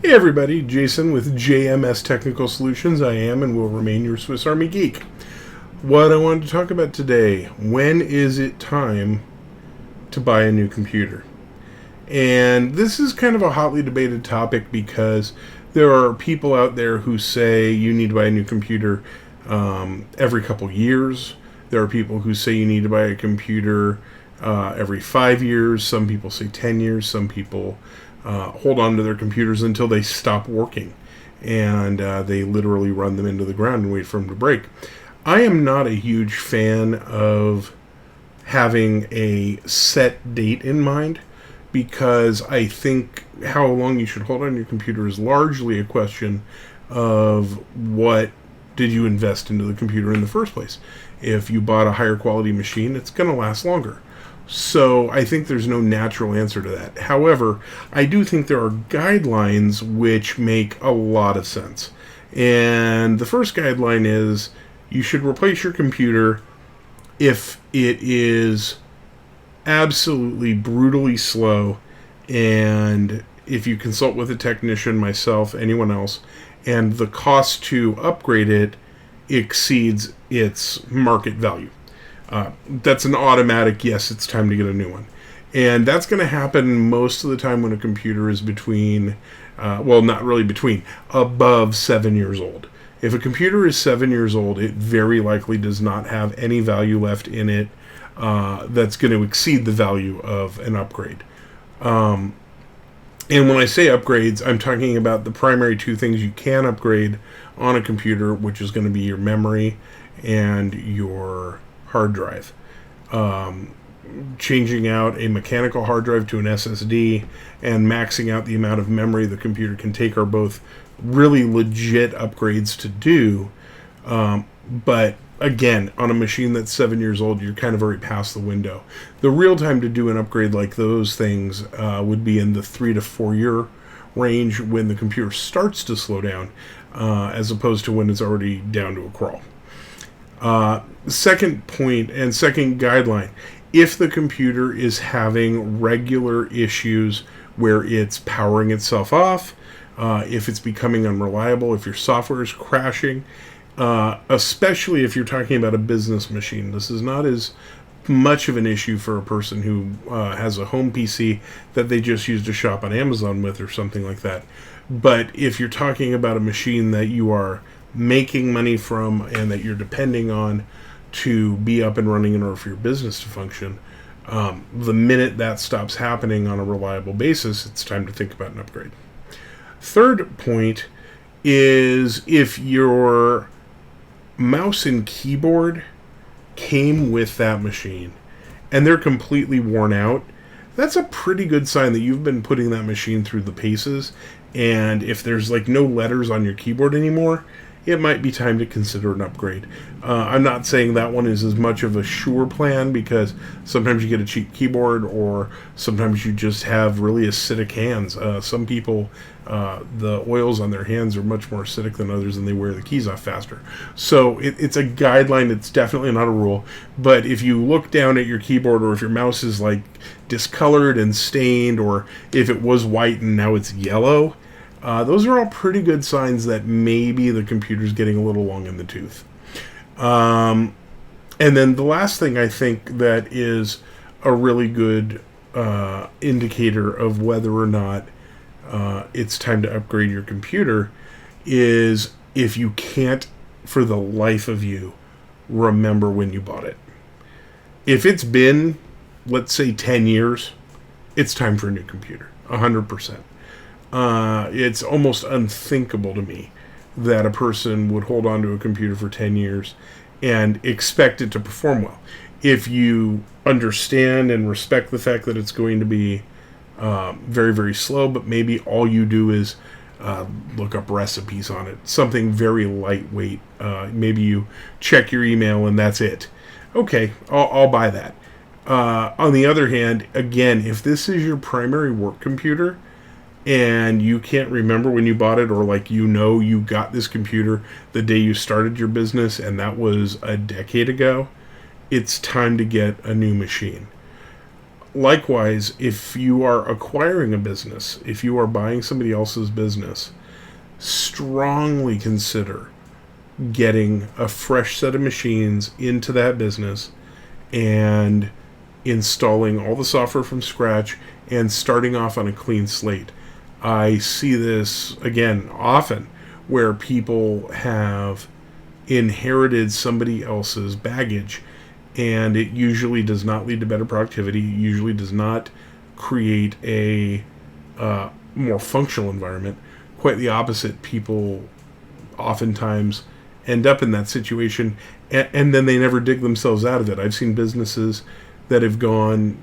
Hey everybody, Jason with JMS Technical Solutions. I am and will remain your Swiss Army geek. What I wanted to talk about today, when is it time to buy a new computer? And this is kind of a hotly debated topic because there are people out there who say you need to buy a new computer every couple years. There are people who say you need to buy a computer every 5 years. Some people say 10 years. Some people hold on to their computers until they stop working. And they literally run them into the ground and wait for them to break. I am not a huge fan of having a set date in mind because I think how long you should hold on your computer is largely a question of what did you invest into the computer in the first place. If you bought a higher quality machine, it's going to last longer. So I think there's no natural answer to that. However, I do think there are guidelines which make a lot of sense. And the first guideline is you should replace your computer if it is absolutely brutally slow, and if you consult with a technician, myself, anyone else, and the cost to upgrade it exceeds its market value. That's an automatic yes, it's time to get a new one. And that's going to happen most of the time when a computer is between, not really between, above 7 years old. If a computer is 7 years old, it very likely does not have any value left in it that's going to exceed the value of an upgrade. And when I say upgrades, I'm talking about the primary two things you can upgrade on a computer, which is going to be your memory and your hard drive. Changing out a mechanical hard drive to an SSD and maxing out the amount of memory the computer can take are both really legit upgrades to do. But again, on a machine that's 7 years old, you're kind of already past the window. The real time to do an upgrade like those things would be in the 3 to 4 year range when the computer starts to slow down, as opposed to when it's already down to a crawl. Second point and second guideline, if the computer is having regular issues where it's powering itself off, if it's becoming unreliable, if your software is crashing, especially if you're talking about a business machine. This is not as much of an issue for a person who has a home PC that they just use to shop on Amazon with or something like that. But if you're talking about a machine that you are making money from and that you're depending on to be up and running in order for your business to function, the minute that stops happening on a reliable basis, it's time to think about an upgrade. Third point is if your mouse and keyboard came with that machine and they're completely worn out, that's a pretty good sign that you've been putting that machine through the paces. And if there's no letters on your keyboard anymore, it might be time to consider an upgrade. I'm not saying that one is as much of a sure plan because sometimes you get a cheap keyboard or sometimes you just have really acidic hands. Some people, the oils on their hands are much more acidic than others and they wear the keys off faster. So it's a guideline. It's definitely not a rule. But if you look down at your keyboard or if your mouse is discolored and stained, or if it was white and now it's yellow, those are all pretty good signs that maybe the computer's getting a little long in the tooth. And then the last thing I think that is a really good indicator of whether or not it's time to upgrade your computer is if you can't, for the life of you, remember when you bought it. If it's been, let's say, 10 years, it's time for a new computer, 100%. It's almost unthinkable to me that a person would hold on to a computer for 10 years and expect it to perform well. If you understand and respect the fact that it's going to be very, very slow, but maybe all you do is look up recipes on it, something very lightweight. Maybe you check your email and that's it. Okay, I'll buy that. On the other hand, again, if this is your primary work computer, and you can't remember when you bought it, or you got this computer the day you started your business and that was a decade ago, it's time to get a new machine. Likewise, if you are acquiring a business, if you are buying somebody else's business, strongly consider getting a fresh set of machines into that business and installing all the software from scratch and starting off on a clean slate. I see this, again, often where people have inherited somebody else's baggage, and it usually does not lead to better productivity. It usually does not create a more functional environment. Quite the opposite. People oftentimes end up in that situation, and then they never dig themselves out of it. I've seen businesses that have gone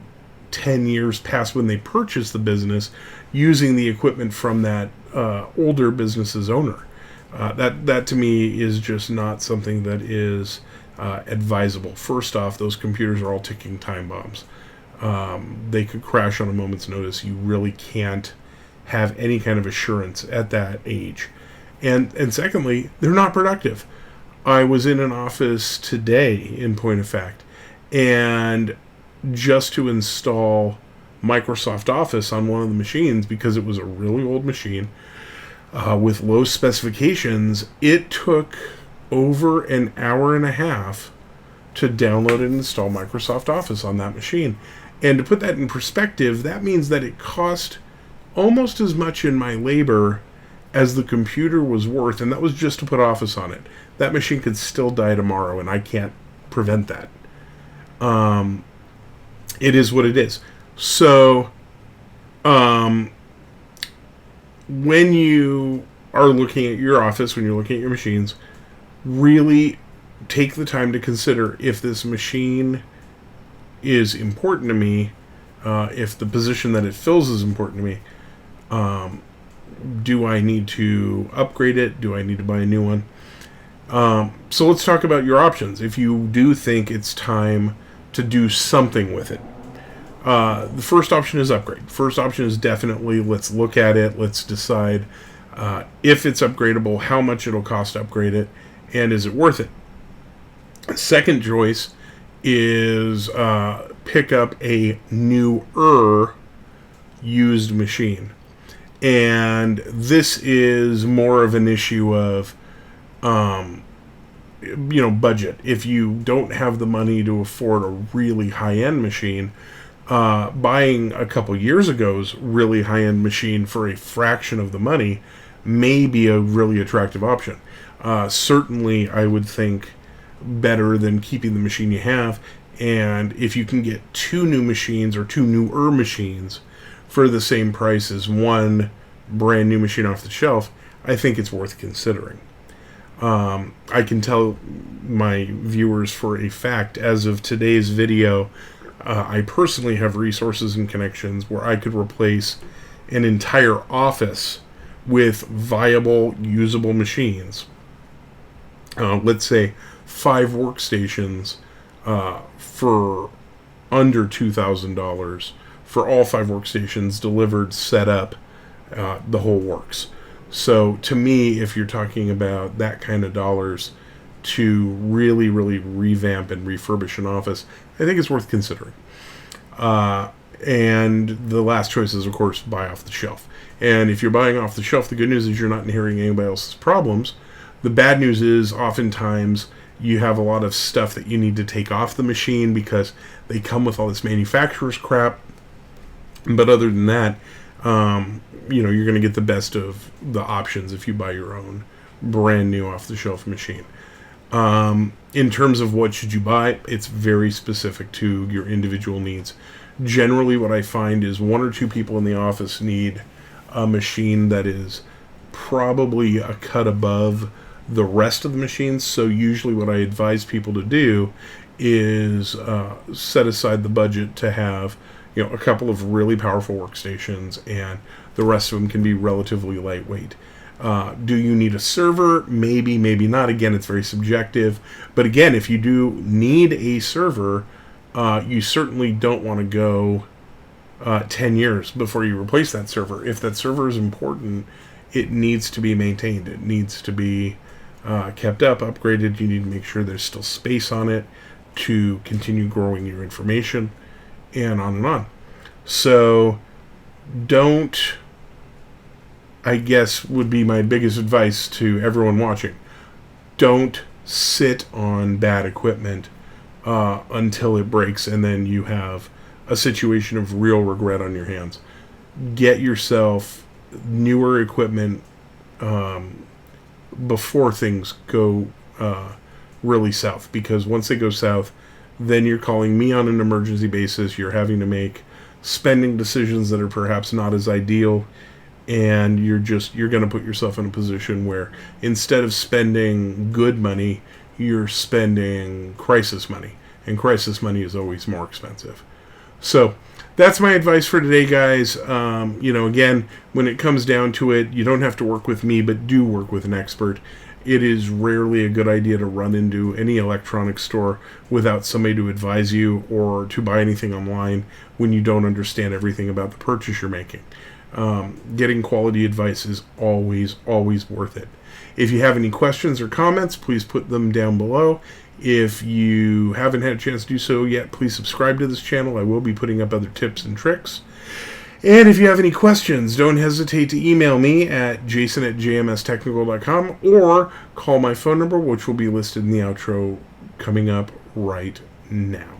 10 years past when they purchased the business using the equipment from that older business's owner. That to me is just not something that is advisable. First off, those computers are all ticking time bombs. They could crash on a moment's notice. You really can't have any kind of assurance at that age. And secondly, they're not productive. I was in an office today, in point of fact, and just to install Microsoft Office on one of the machines, because it was a really old machine with low specifications, it took over an hour and a half to download and install Microsoft Office on that machine. And to put that in perspective, that means that it cost almost as much in my labor as the computer was worth, and that was just to put Office on it. That machine could still die tomorrow, and I can't prevent that. It is what it is. So, when you are looking at your office, when you're looking at your machines, really take the time to consider if this machine is important to me, if the position that it fills is important to me. Do I need to upgrade it? Do I need to buy a new one? So let's talk about your options. If you do think it's time to do something with it, the first option is upgrade. The first option is definitely, let's look at it. Let's decide if it's upgradable, how much it'll cost to upgrade it, and is it worth it? Second choice is pick up a newer used machine. And this is more of an issue of, budget. If you don't have the money to afford a really high-end machine, buying a couple years ago's really high-end machine for a fraction of the money may be a really attractive option. Certainly, I would think better than keeping the machine you have. And if you can get two new machines or two newer machines for the same price as one brand new machine off the shelf, I think it's worth considering. I can tell my viewers for a fact, as of today's video, I personally have resources and connections where I could replace an entire office with viable, usable machines. Let's say 5 workstations for under $2,000 for all 5 workstations delivered, set up, the whole works. So to me, if you're talking about that kind of dollars to really, really revamp and refurbish an office, I think it's worth considering. And the last choice is, of course, buy off the shelf. And if you're buying off the shelf, the good news is you're not inheriting anybody else's problems. The bad news is oftentimes you have a lot of stuff that you need to take off the machine because they come with all this manufacturer's crap. But other than that, you're going to get the best of the options if you buy your own brand new off-the-shelf machine. In terms of what should you buy, it's very specific to your individual needs. Generally, what I find is 1 or 2 people in the office need a machine that is probably a cut above the rest of the machines. So usually what I advise people to do is set aside the budget to have a couple of really powerful workstations, and the rest of them can be relatively lightweight. Do you need a server? Maybe, maybe not. Again, it's very subjective. But again, if you do need a server, you certainly don't want to go 10 years before you replace that server. If that server is important, it needs to be maintained. It needs to be kept up, upgraded. You need to make sure there's still space on it to continue growing your information, and on and on. So don't, I guess would be my biggest advice to everyone watching. Don't sit on bad equipment until it breaks, and then you have a situation of real regret on your hands. Get yourself newer equipment before things go really south, because once they go south, then you're calling me on an emergency basis. You're having to make spending decisions that are perhaps not as ideal, and you're going to put yourself in a position where instead of spending good money, you're spending crisis money, and crisis money is always more expensive. So that's my advice for today, guys. Again, when it comes down to it, you don't have to work with me, but do work with an expert. It is rarely a good idea to run into any electronics store without somebody to advise you, or to buy anything online when you don't understand everything about the purchase you're making. Getting quality advice is always worth it. If you have any questions or comments, please put them down below. If you haven't had a chance to do so yet, please subscribe to this channel. I will be putting up other tips and tricks. And if you have any questions, don't hesitate to email me at jason@jmstechnical.com, or call my phone number, which will be listed in the outro coming up right now.